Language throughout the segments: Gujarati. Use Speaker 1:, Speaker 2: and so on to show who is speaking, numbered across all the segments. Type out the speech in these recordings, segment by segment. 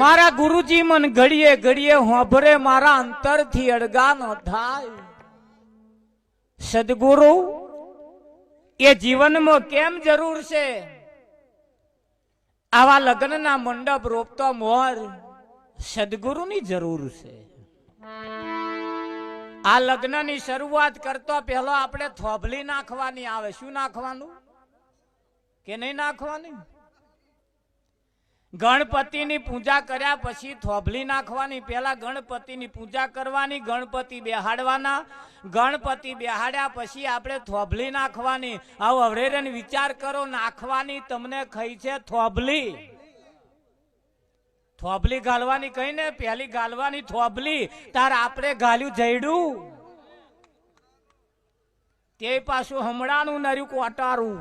Speaker 1: મારા ગુરુજી મન ઘડીએ ઘડીએ હોંભરે મારા અંતર થી અડગા ન થાય. સદગુરુ એ જીવનમાં કેમ જરૂર છે? આવા લગ્નના મંડપ રોપતો મોર સદગુરુની જરૂર છે. આ લગ્નની શરૂઆત કરતો પહેલો આપણે થોભલી નાખવાની આવે. શું નાખવાનું કે નહીં નાખવાની? ગણપતિની પૂજા કર્યા પછી થોભલી નાખવાની. પહેલા ગણપતિની પૂજા કરવાની, ગણપતિ બેહાડવાના. ગણપતિ બેહાડ્યા પછી આપણે થોભલી નાખવાની. આવો હવરેને વિચાર કરો, નાખવાની તમને કઈ છે થોભલી? થોભલી ગાલવાની કઈ ને, પહેલી ગાલવાની થોભલી. તાર આપણે ગાલ્યું જઈડું, તે પાછું હમણાંનું નર્યું કોટારું.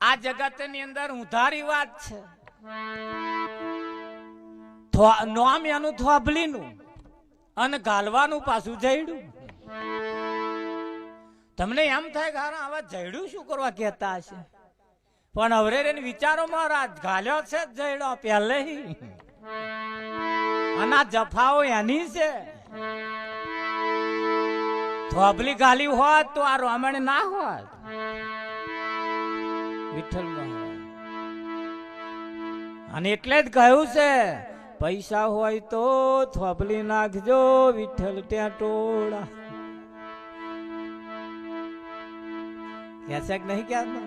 Speaker 1: આ જગત ની અંદર ઉધારી વાત છે. નામ એનું થોભલીનું અને ગાલવાનું પાછું જઈડું. તમને એમ થાય કે આવા જઈડું શું કરવા કહેતા હશે? પણ હવે વિચારો મહારાજ, ગાલ્યો છે જઈડો પહેલે, અને આ જફાઓ એની છે. થોભલી ગાલી હોત તો આ રોમણ ના હોત. વિઠ્ઠલ અને એટલે જ કહ્યું છે, પૈસા હોય તો થોભલી નાખજો વિઠ્ઠલ ત્યાં ટોળા. કે છે કે નહીં ક્યાં?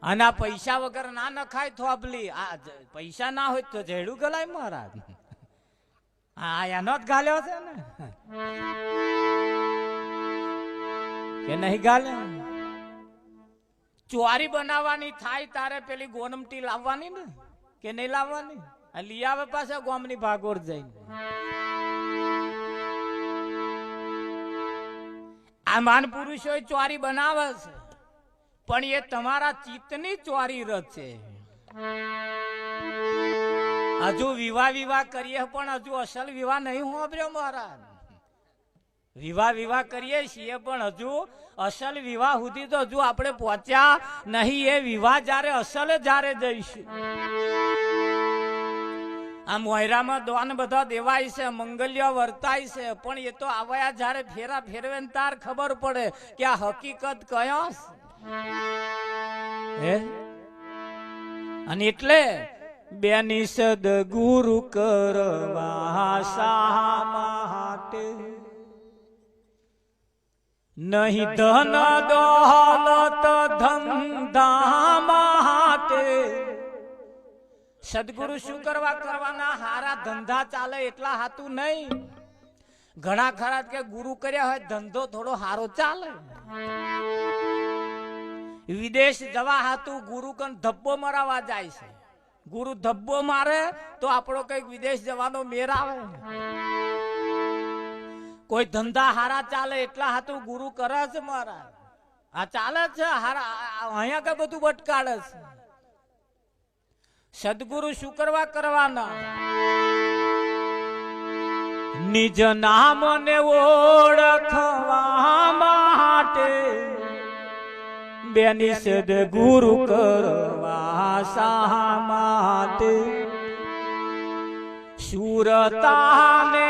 Speaker 1: અને આ પૈસા વગર ના નખાય થોભલી. આ પૈસા ના હોય તો જેડું ગલાય મહારાજ. આ એનો જ ગાલ્યો છે ને કે નહીં ગાલ્યો? ચોરી બનાવવાની થાય તારે પેલી ગોનમટી લાવવાની ને કે નહીં લાવવાની? લઈ આવે પાસે ગોમની ભાગોર જઈને. આ માન પુરુષો ચોરી બનાવે છે, પણ એ તમારા ચિત્તની ચોરી રચે. હજુ વિવાહ કરીએ પણ હજુ અસલ વિવાહ નહીં હોભર્યો મહારાજ. વિવાહ કરીએ છીએ પણ હજુ અસલ વિવાહ સુધી તો હજુ આપણે પહોંચ્યા નહીં. એ વિવાહ જ્યારે અસલ જ્યારે જઈશું. આ મોયરામાં દોન બધા દેવાય છે, મંગલ્ય વર્તાય છે, પણ એ તો આવ્યા જ્યારે ફેરા ફેરવે તાર ખબર પડે કે આ હકીકત કયો છે. અને એટલે બેની સદગુરુ કરવા શા માટે? નહીં ધન દોલત ધંધા માટે. સદગુરુ શું કરવાના? હારા ધંધા ચાલે એટલા હાતું નહીં. ઘણા ખરા કે ગુરુ કર્યા હોય ધંધો થોડો હારો ચાલે. વિદેશ જવા હાતું ગુરુ કન ધબ્બો મરાવા જાય છે. ગુરુ ધબ્બો મારે તો આપણો કઈક વિદેશ જવાનો મેર આવે. કોઈ ધંધા હારા ચાલે એટલા હાતું ગુરુ કરે છે મારા. આ ચાલે છે હારા, અહીંયા કે બધું બટકાડે છે. સદગુરુ શું કરવાના? નિજ નામ ને ઓળખવા માટે બેની સદગુરુ કરવા શા માટે? સુરતાને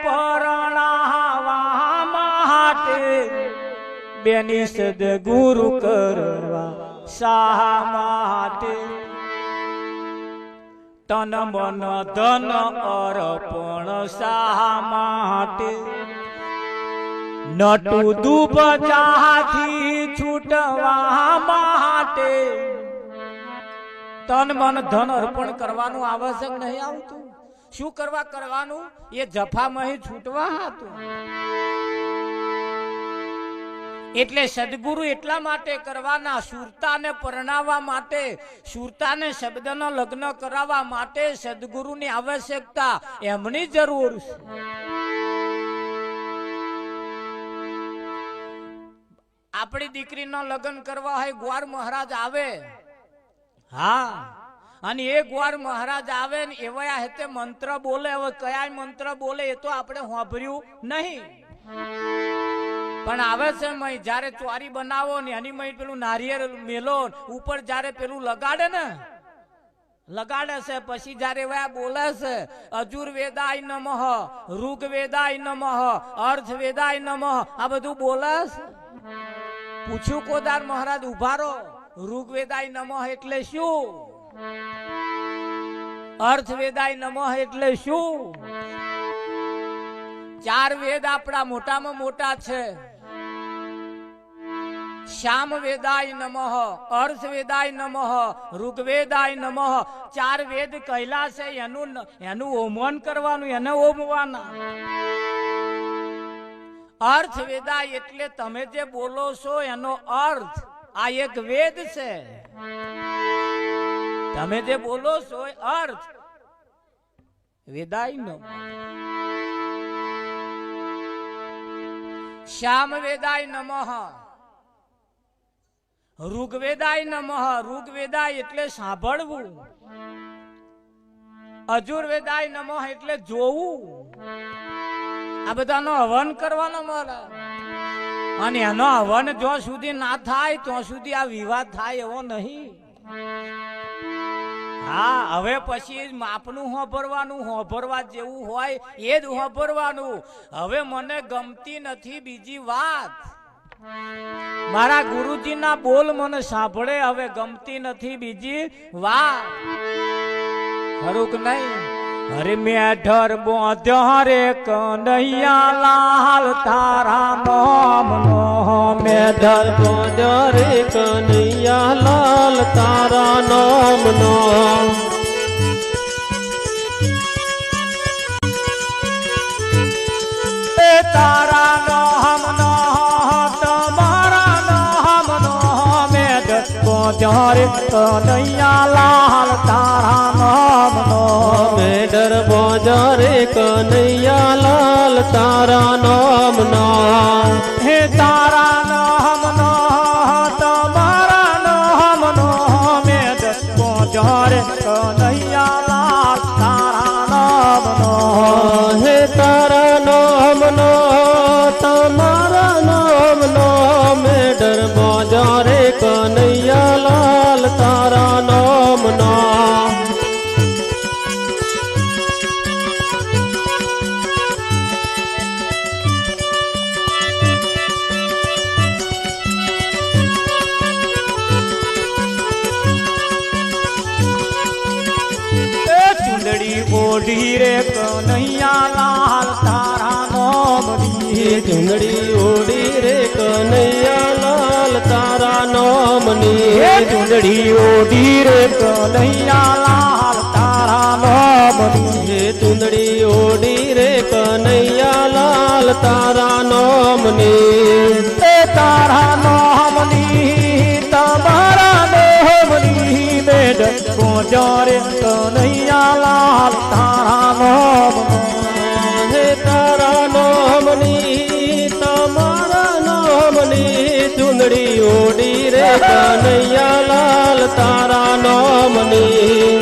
Speaker 1: પરણાવા માટે બેની સદગુરુ કરવા શા માટે? તન મન ધન અર્પણ શા માટે? નટુ દુબજાથી છૂટવા માટે તન મન ધન અર્પણ કરવાનું આવશ્યક નહીં આવતું. શું કરવાનું? એ જફામાં છૂટવા હતું. એટલે સદગુરુ એટલા માટે કરવાના, સુરતાને પરણાવવા માટે, સુરતાને શબ્દનો લગ્ન કરાવવા માટે સદગુરુની આવશ્યકતા, એમની જરૂર છે. આપણી દીકરીનો લગ્ન કરવા હોય ગ્વાર મહારાજ આવે. હા, અને એ ગ્વાર મહારાજ આવે ને એવા હેતે મંત્ર બોલે. હવે કયા મંત્ર બોલે એ તો આપણે સાંભળ્યું નહીં. પણ આવે છે મય જ્યારે ચોરી બનાવો ને એની મય પેલું નારિયેળ મેલો ઉપર જ્યારે પેલું લગાડે ને લગાડે છે પછી જ્યારે વા બોલે છે અજુર્વેદાય નમઃ ઋગ્વેદાય નમઃ અર્થવેદાય નમઃ આ બધું બોલે છે. પૂછ્યું કોદાર મહારાજ ઉભા રહો, ઋગ્વેદાય નમઃ એટલે શું? અર્થવેદાય નમઃ એટલે શું? 4 વેદ આપણા મોટામાં મોટા છે. શ્યામ વેદાય નમઃ, અર્થવેદાય નમઃ, ઋગ્વેદાય નમઃ. 4 વેદ કહેલા છે, એનું હોમન કરવાનું, એને હોમવાના. અર્થવેદાય એટલે તમે જે બોલો છો એનો અર્થ, આ એક વેદ છે. તમે જે બોલો છો અર્થ વેદાય નમઃ. શ્યામ વેદાય નમઃ, ઋગ્વેદાય નમઃ. ઋગ્વેદાય એટલે સાંભળવું. અજુર્વેદાય નમઃ એટલે જોવું. આ બધાનો હવન કરવાનો મારા, અને એનો હવન જો સુધી ના થાય તો સુધી આ વિવાદ થાય એવો નહીં. હા, હવે પછી માપનું હોભરવાનું, હોભરવા જેવું હોય એ જ હોભરવાનું. હવે મને ગમતી નથી બીજી વાત. મારા ગુરુજીના બોલ મને સાંભળે, હવે ગમતી નથી બીજી વાત. ખરું કે નહીં? અરે મેઢર બોધ્યો રે કનૈયા લાલ તારા નામનો,
Speaker 2: મેઢર બોધ્યો રે કનૈયા લાલ તારા નામનો.
Speaker 1: તારા નામનો તમારા નામનો મેઢર બોધ્યો રે કનૈયા લાલ તારા નામનો.
Speaker 2: મેઢર બોધ્યો રે કનૈયા લાલ તારા નામનો.
Speaker 1: હે તારા નામનો તમારા નામનો મેઢર બોધ્યો રે કનૈયા લાલ તારા નામનો.
Speaker 2: હે તારા નામનો તમારા નામનો મેઢર બોધ્યો રે કનૈયા લાલ તારા નામનો.
Speaker 1: ઓઢી રે કનૈયા લાલ તારા નામની.
Speaker 2: ચુંદડી ઓઢી રે કનૈયા લાલ તારા નામની.
Speaker 1: ચુંદડી ઓઢી રે કનૈયા લાલ તારા નામની.
Speaker 2: ચુંદડી ઓઢી રે કનૈયા લાલ તારા નામની.
Speaker 1: તારા નામની તમારા નામની મેઢર બોધ્યો રે કનૈયા લાલ તારા નામનો.
Speaker 2: હે તારા નામની તમારા નામની ચુંદડી ઓઢી રે કનૈયા લાલ તારા નામની.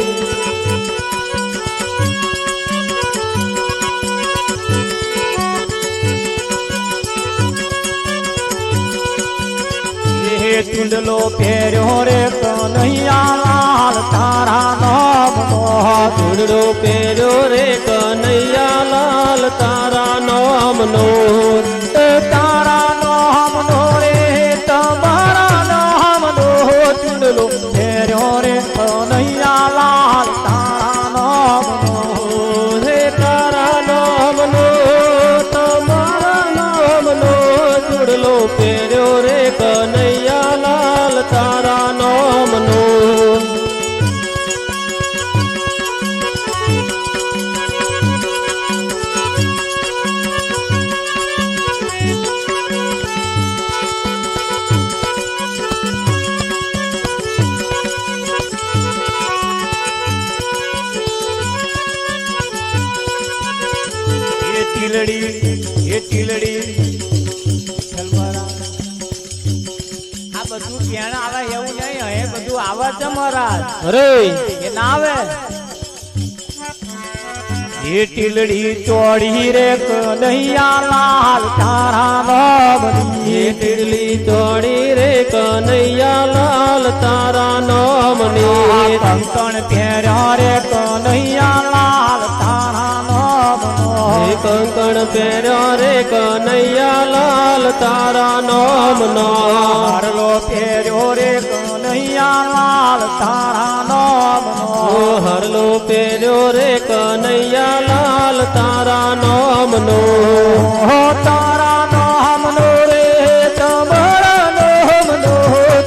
Speaker 1: ચુંડલો પહેર્યો રે કનૈયા લાલ તારા નામનો.
Speaker 2: ચૂંડડો પહેર્યો રે કનૈયા લાલ તારા નામનો.
Speaker 1: તારા નામનો રે તમારા નામનો ચુંડલો પહેર્યો રે કનૈયા લાલ તારા નામનો.
Speaker 2: હે તારા નામનો તમારા નામનો ચૂડલો પહેર્યો રે કનૈયા લાલ તારા નામનો.
Speaker 1: એ ટીલડી આ બધું ધ્યાન આવે એવું નહીં, એ બધું આવે છે મહારાજ.
Speaker 2: અરે
Speaker 1: એ ના આવે. એ ટીલડી ચોડી રે કનૈયા લાલ તારા નામની
Speaker 2: એ ટીડલી ચોડી રે કનૈયા લાલ તારા નામની
Speaker 1: કંકણ પહેર્યા રે કનૈયા લાલ તારા નામનો
Speaker 2: હે કંકણ પહેર્યો રે કનૈયા લાલ તારા નામનો
Speaker 1: હારલો પહેર્યો રે કનૈયા લાલ તારા નામનો
Speaker 2: ઓ હરલો પહેર્યો રે કનૈયા લાલ તારા નામનો
Speaker 1: હો તારા નામનો રે તમારા નામનો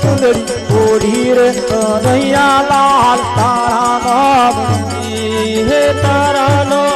Speaker 1: ચુંદડી ઓઢી રે કનૈયા લાલ તારા નામની
Speaker 2: હે તારા નામ